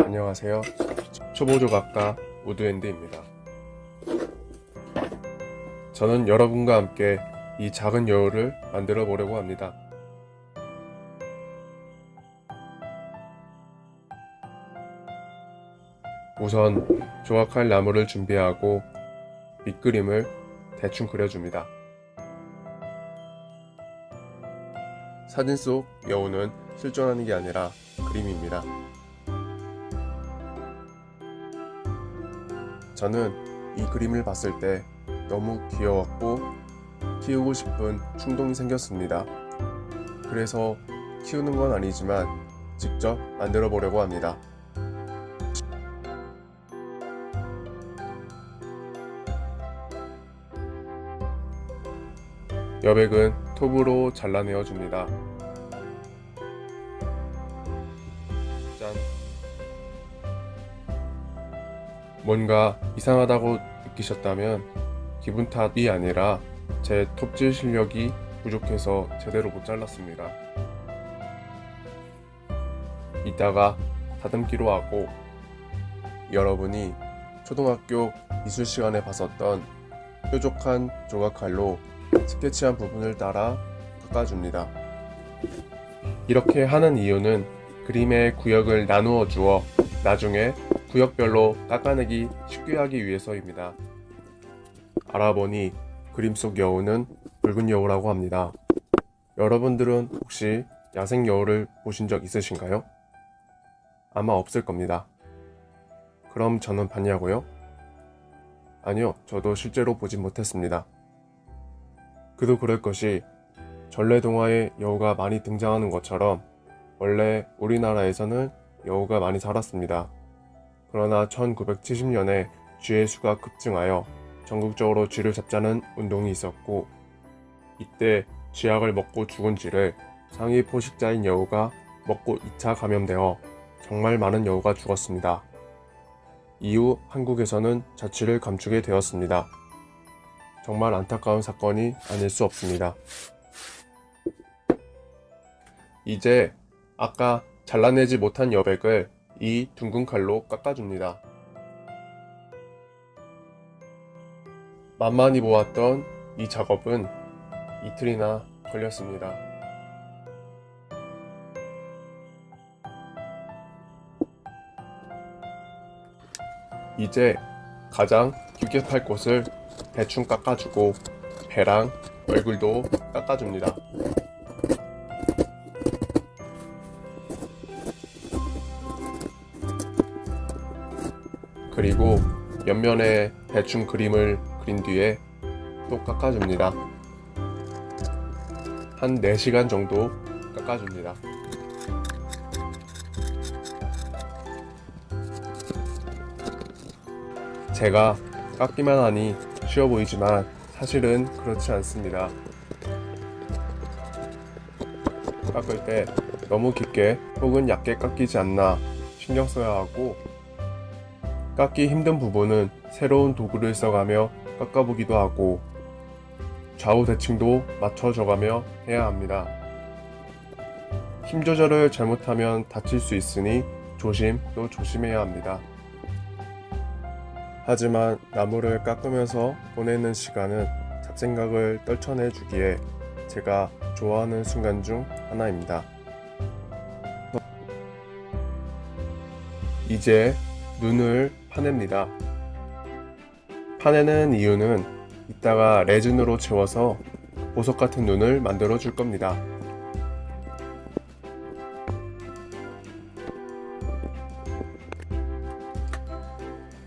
안녕하세요. 초보조각가 우드핸드입니다. 저는 여러분과 함께 이 작은 여우를 만들어 보려고 합니다. 우선 조각할 나무를 준비하고 밑그림을 대충 그려줍니다. 사진 속 여우는 실존하는 게 아니라 그림입니다. 저는 이 그림을 봤을 때 너무 귀여웠고 키우고 싶은 충동이 생겼습니다. 그래서 키우는 건 아니지만 직접 만들어 보려고 합니다. 여백은 톱으로 잘라내어 줍니다. 짠. 뭔가 이상하다고 느끼셨다면 기분 탓이 아니라 제 톱질 실력이 부족해서 제대로 못 잘랐습니다. 이따가 다듬기로 하고 여러분이 초등학교 미술 시간에 봤었던 뾰족한 조각칼로 스케치한 부분을 따라 깎아줍니다. 이렇게 하는 이유는 그림의 구역을 나누어 주어 나중에 구역별로 깎아내기 쉽게 하기 위해서입니다. 알아보니 그림 속 여우는 붉은 여우라고 합니다. 여러분들은 혹시 야생 여우를 보신 적 있으신가요? 아마 없을 겁니다. 그럼 저는 봤냐고요? 아니요, 저도 실제로 보진 못했습니다. 그도 그럴 것이 전래동화에 여우가 많이 등장하는 것처럼 원래 우리나라에서는 여우가 많이 살았습니다. 그러나 1970년에 쥐의 수가 급증하여 전국적으로 쥐를 잡자는 운동이 있었고 이때 쥐약을 먹고 죽은 쥐를 상위 포식자인 여우가 먹고 2차 감염되어 정말 많은 여우가 죽었습니다. 이후 한국에서는 자취를 감추게 되었습니다. 정말 안타까운 사건이 아닐 수 없습니다. 이제 아까 잘라내지 못한 여백을 이 둥근 칼로 깎아줍니다. 만만히 보았던 이 작업은 이틀이나 걸렸습니다. 이제 가장 깊게 팔 곳을 대충 깎아주고 배랑 얼굴도 깎아줍니다. 그리고 옆면에 대충 그림을 그린 뒤에 또 깎아줍니다. 한 4시간 정도 깎아줍니다. 제가 깎기만 하니 쉬워 보이지만 사실은 그렇지 않습니다. 깎을 때 너무 깊게 혹은 얇게 깎이지 않나 신경 써야 하고 깎기 힘든 부분은 새로운 도구를 써가며 깎아보기도 하고 좌우 대칭도 맞춰줘가며 해야 합니다. 힘 조절을 잘못하면 다칠 수 있으니 조심 또 조심해야 합니다. 하지만 나무를 깎으면서 보내는 시간은 잡생각을 떨쳐내주기에 제가 좋아하는 순간 중 하나입니다. 이제 눈을 파냅니다. 파내는 이유는 이따가 레진으로 채워서 보석 같은 눈을 만들어 줄 겁니다.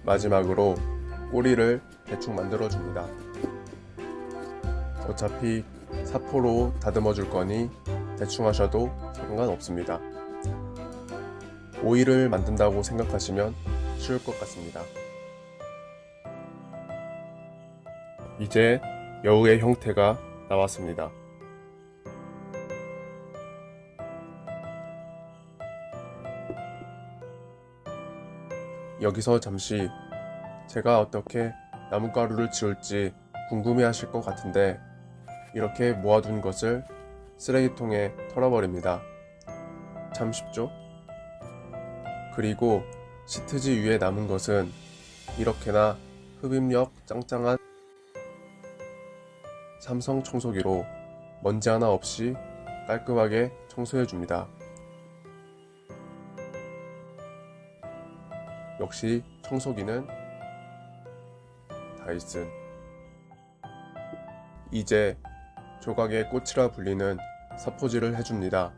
마지막으로 꼬리를 대충 만들어 줍니다. 어차피 사포로 다듬어 줄 거니 대충 하셔도 상관없습니다. 오이를 만든다고 생각하시면 쉬울 것 같습니다. 이제 여우의 형태가 나왔습니다. 여기서 잠시 제가 어떻게 나뭇가루를 지울지 궁금해 하실 것 같은데 이렇게 모아둔 것을 쓰레기통에 털어버립니다. 참 쉽죠? 그리고 시트지 위에 남은 것은 이렇게나 흡입력 짱짱한 삼성 청소기로 먼지 하나 없이 깔끔하게 청소해줍니다. 역시 청소기는 다이슨. 이제 조각의 꽃이라 불리는 사포질을 해줍니다.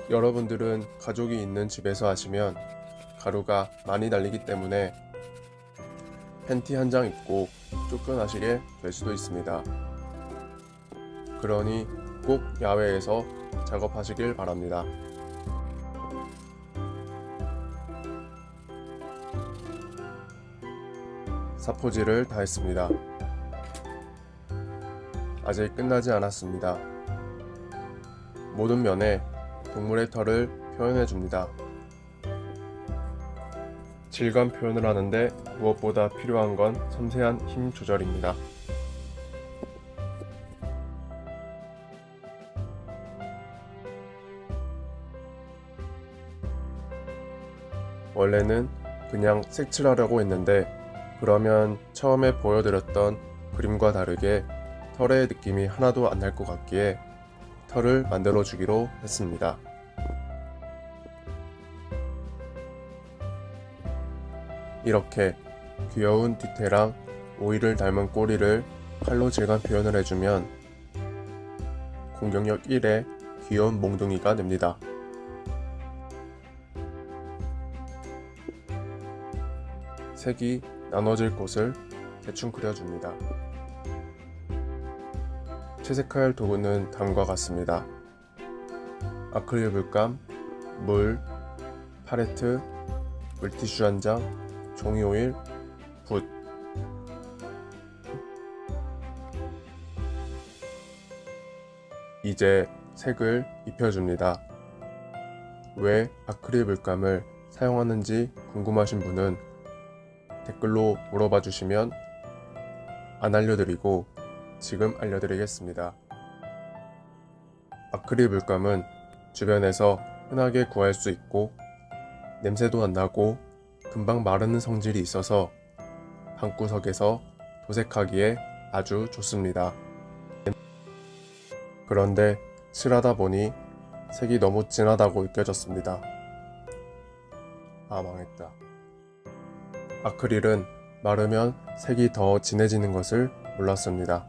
여러분들은 가족이 있는 집에서 하시면 가루가 많이 날리기 때문에 팬티 한 장 입고 쫓겨나시게 될 수도 있습니다. 그러니 꼭 야외에서 작업하시길 바랍니다. 사포질을 다 했습니다. 아직 끝나지 않았습니다. 모든 면에 동물의 털을 표현해 줍니다. 질감 표현을 하는데 무엇보다 필요한 건 섬세한 힘 조절입니다. 원래는 그냥 색칠하려고 했는데 그러면 처음에 보여드렸던 그림과 다르게 털의 느낌이 하나도 안 날 것 같기에 털을 만들어 주기로 했습니다. 이렇게 귀여운 뒤태랑 오이를 닮은 꼬리를 칼로 질감 표현을 해주면 공격력 1의 귀여운 몽둥이가 됩니다. 색이 나눠질 곳을 대충 그려줍니다. 채색할 도구는 다음과 같습니다. 아크릴 물감, 물, 팔레트, 물티슈 한 장, 종이 오일, 붓. 이제 색을 입혀줍니다. 왜 아크릴 물감을 사용하는지 궁금하신 분은 댓글로 물어봐 주시면 안 알려드리고 지금 알려드리겠습니다. 아크릴 물감은 주변에서 흔하게 구할 수 있고 냄새도 안 나고 금방 마르는 성질이 있어서 방구석에서 도색하기에 아주 좋습니다. 그런데 칠하다 보니 색이 너무 진하다고 느껴졌습니다. 아, 망했다. 아크릴은 마르면 색이 더 진해지는 것을 몰랐습니다.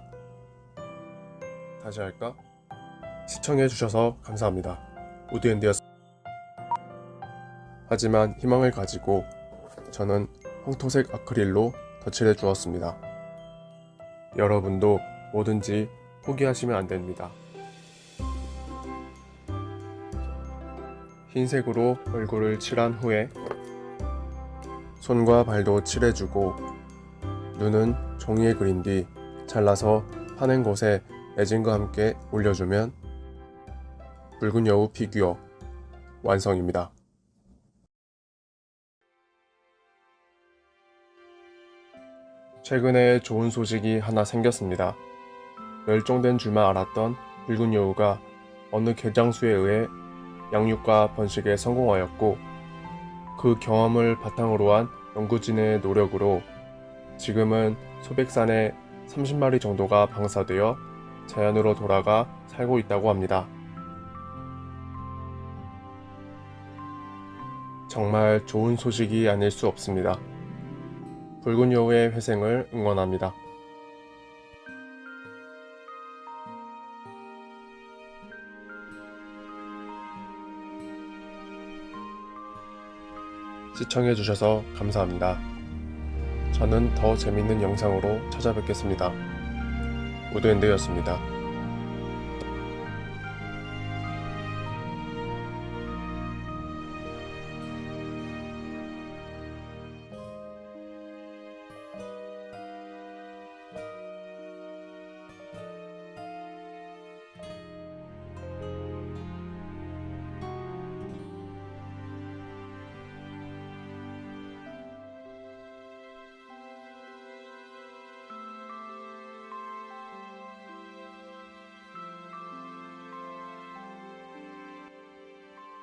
다시 할까? 시청해주셔서 감사합니다. 우드앤드였습니다. 하지만 희망을 가지고 저는 황토색 아크릴로 덧칠해 주었습니다. 여러분도 뭐든지 포기하시면 안 됩니다. 흰색으로 얼굴을 칠한 후에 손과 발도 칠해주고 눈은 종이에 그린 뒤 잘라서 파낸 곳에 레진과 함께 올려주면 붉은 여우 피규어 완성입니다. 최근에 좋은 소식이 하나 생겼습니다. 멸종된 줄만 알았던 붉은 여우가 어느 개장수에 의해 양육과 번식에 성공하였고 그 경험을 바탕으로 한 연구진의 노력으로 지금은 소백산에 30마리 정도가 방사되어 자연으로 돌아가 살고 있다고 합니다. 정말 좋은 소식이 아닐 수 없습니다. 붉은 여우의 회생을 응원합니다. 시청해주셔서 감사합니다. 저는 더 재밌는 영상으로 찾아뵙겠습니다. 우드앤드였습니다.